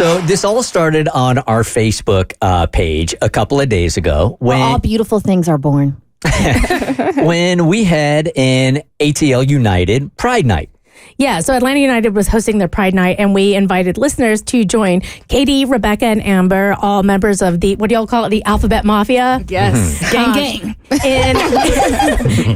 So this all started on our Facebook page a couple of days ago. Where all beautiful things are born. When we had an ATL United Pride Night. Yeah, so Atlanta United was hosting their Pride Night, and we invited listeners to join Katie, Rebecca, and Amber, all members of the, what do y'all call it, the Alphabet Mafia? Yes. Gang.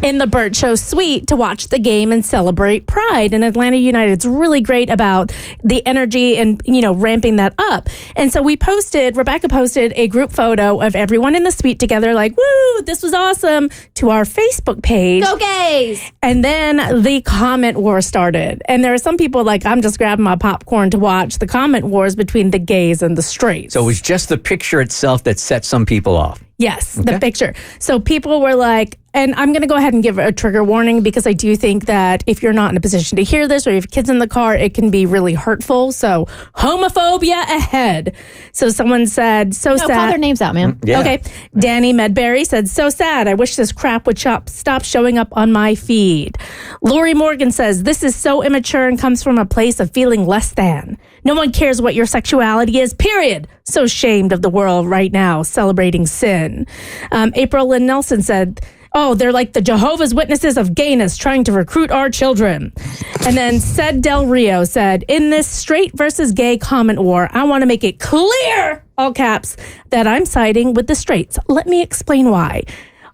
In the Bert Show suite to watch the game and celebrate Pride. And Atlanta United's really great about the energy and, ramping that up. And so Rebecca posted a group photo of everyone in the suite together, like, woo, this was awesome, to our Facebook page. Go gays! And then the comment war started. And there are some people like, I'm just grabbing my popcorn to watch the comment wars between the gays and the straights. So it was just the picture itself that set some people off. Yes, okay. The picture. So people were like, and I'm going to go ahead and give a trigger warning because I do think that if you're not in a position to hear this or you have kids in the car, it can be really hurtful. So homophobia ahead. So someone said, so sad. Call their names out, man. Yeah. Okay. Danny Medberry said, so sad. I wish this crap would stop showing up on my feed. Lori Morgan says, this is so immature and comes from a place of feeling less than. No one cares what your sexuality is, period. So shamed of the world right now, celebrating sin. April Lynn Nelson said, oh, they're like the Jehovah's Witnesses of gayness trying to recruit our children. And then Ced Del Rio said, in this straight versus gay comment war, I want to make it clear, all caps, that I'm siding with the straights. Let me explain why.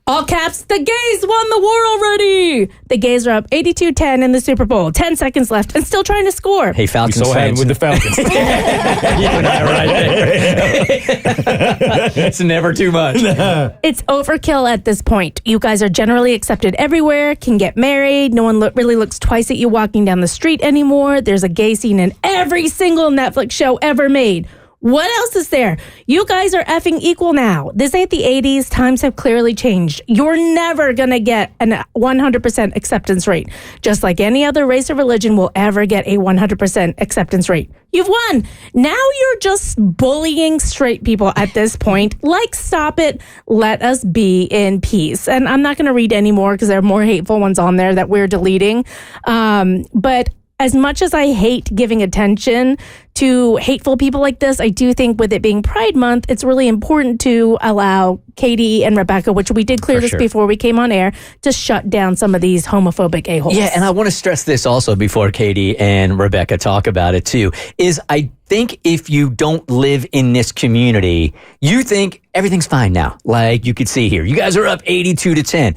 All caps, the gays won the war already. The gays are up 82-10 in the Super Bowl. 10 seconds left and still trying to score. Hey, Falcons so fans. with the Falcons. You and I are right there. It's never too much. It's overkill at this point. You guys are generally accepted everywhere, can get married. No one really looks twice at you walking down the street anymore. There's a gay scene in every single Netflix show ever made. What else is there? You guys are effing equal now. This ain't the 80s. Times have clearly changed. You're never going to get a 100% acceptance rate. Just like any other race or religion will ever get a 100% acceptance rate. You've won. Now you're just bullying straight people at this point. Like, stop it. Let us be in peace. And I'm not going to read any more because there are more hateful ones on there that we're deleting. But as much as I hate giving attention to hateful people like this, I do think with it being Pride Month, it's really important to allow Katie and Rebecca, which we did clear this before we came on air, to shut down some of these homophobic a-holes. Yeah, and I want to stress this also before Katie and Rebecca talk about it too, is I think if you don't live in this community, you think everything's fine now. Like you could see here, you guys are up 82-10.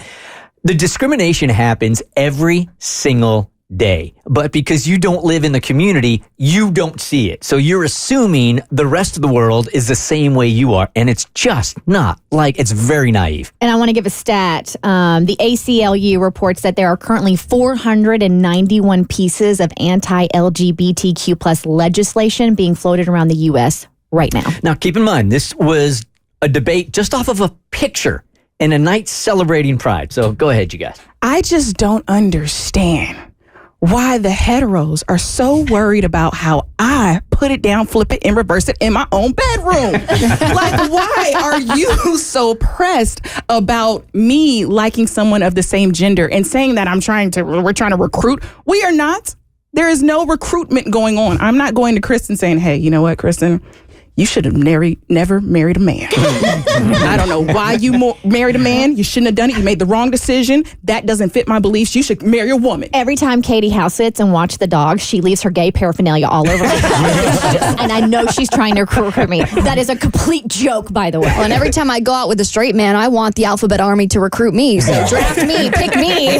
The discrimination happens every single day, but because you don't live in the community, you don't see it. So you're assuming the rest of the world is the same way you are, and it's just not. Like, it's very naive. And I want to give a stat. The ACLU reports that there are currently 491 pieces of anti-LGBTQ plus legislation being floated around the U.S. right now. Now, keep in mind, this was a debate just off of a picture and a night celebrating Pride. So go ahead, you guys. I just don't understand why the heteros are so worried about how I put it down, flip it, and reverse it in my own bedroom. Like, why are you so pressed about me liking someone of the same gender and saying that we're trying to recruit? We are not. There is no recruitment going on. I'm not going to Kristen saying, hey, you know what, Kristen? You should have never married a man. I don't know why you married a man. You shouldn't have done it. You made the wrong decision. That doesn't fit my beliefs. You should marry a woman. Every time Katie house sits and watch the dogs, she leaves her gay paraphernalia all over my house. And I know she's trying to recruit me. That is a complete joke, by the way. Well, and every time I go out with a straight man, I want the alphabet army to recruit me. So draft me, pick me.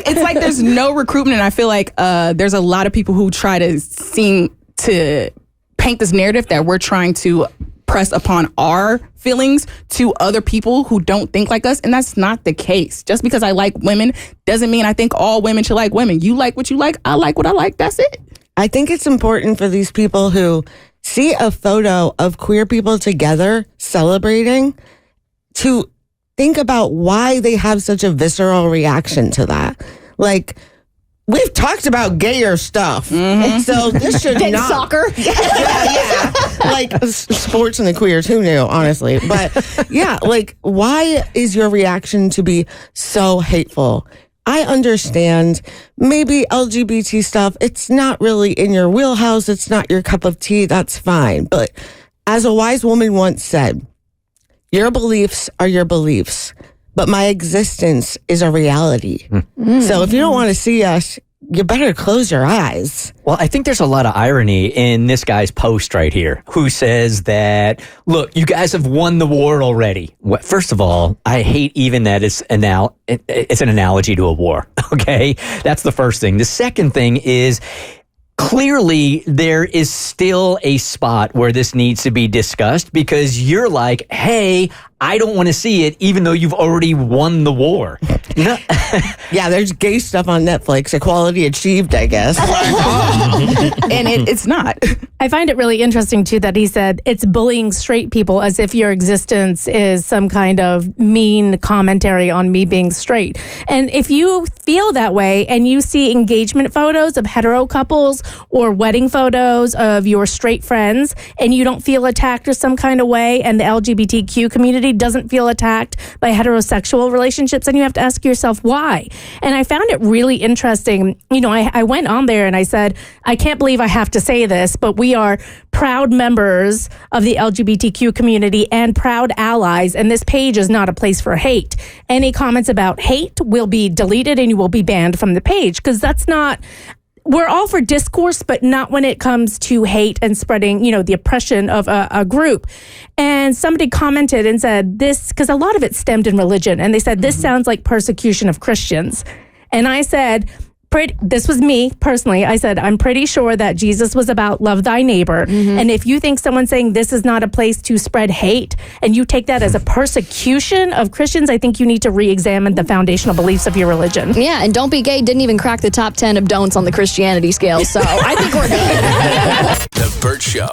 It's like there's no recruitment. And I feel like there's a lot of people who try to seem to paint this narrative that we're trying to press upon our feelings to other people who don't think like us, and that's not the case. Just because I like women doesn't mean I think all women should like women. You like what you like, I like what I like, that's it. I think it's important for these people who see a photo of queer people together celebrating to think about why they have such a visceral reaction to that. Like, we've talked about gayer stuff. Mm-hmm. So this should not. Soccer? Yeah. Like sports and the queers, who knew, honestly. But yeah, like, why is your reaction to be so hateful? I understand maybe LGBT stuff, it's not really in your wheelhouse. It's not your cup of tea. That's fine. But as a wise woman once said, your beliefs are your beliefs, but my existence is a reality. So if you don't want to see us, you better close your eyes. Well, I think there's a lot of irony in this guy's post right here, who says that, look, you guys have won the war already. First of all, I hate even that it's an analogy to a war, okay? That's the first thing. The second thing is, clearly, there is still a spot where this needs to be discussed because you're like, hey, I don't want to see it, even though you've already won the war. Yeah, there's gay stuff on Netflix. Equality achieved, I guess. And it's not. I find it really interesting, too, that he said it's bullying straight people as if your existence is some kind of mean commentary on me being straight. And if you feel that way and you see engagement photos of hetero couples or wedding photos of your straight friends and you don't feel attacked or some kind of way, and the LGBTQ community doesn't feel attacked by heterosexual relationships, and you have to ask yourself why. And I found it really interesting. You know, I went on there and I said, I can't believe I have to say this, but we are proud members of the LGBTQ community and proud allies, and this page is not a place for hate. Any comments about hate will be deleted and you will be banned from the page, because that's not... We're all for discourse, but not when it comes to hate and spreading, you know, the oppression of a group. And somebody commented and said this, because a lot of it stemmed in religion. And they said, this sounds like persecution of Christians. And I said, this was me personally. I said, I'm pretty sure that Jesus was about love thy neighbor. And if you think someone's saying this is not a place to spread hate and you take that as a persecution of Christians, I think you need to re-examine the foundational beliefs of your religion. Yeah, and don't be gay didn't even crack the top 10 of don'ts on the Christianity scale. So I think we're good. The Bert Show.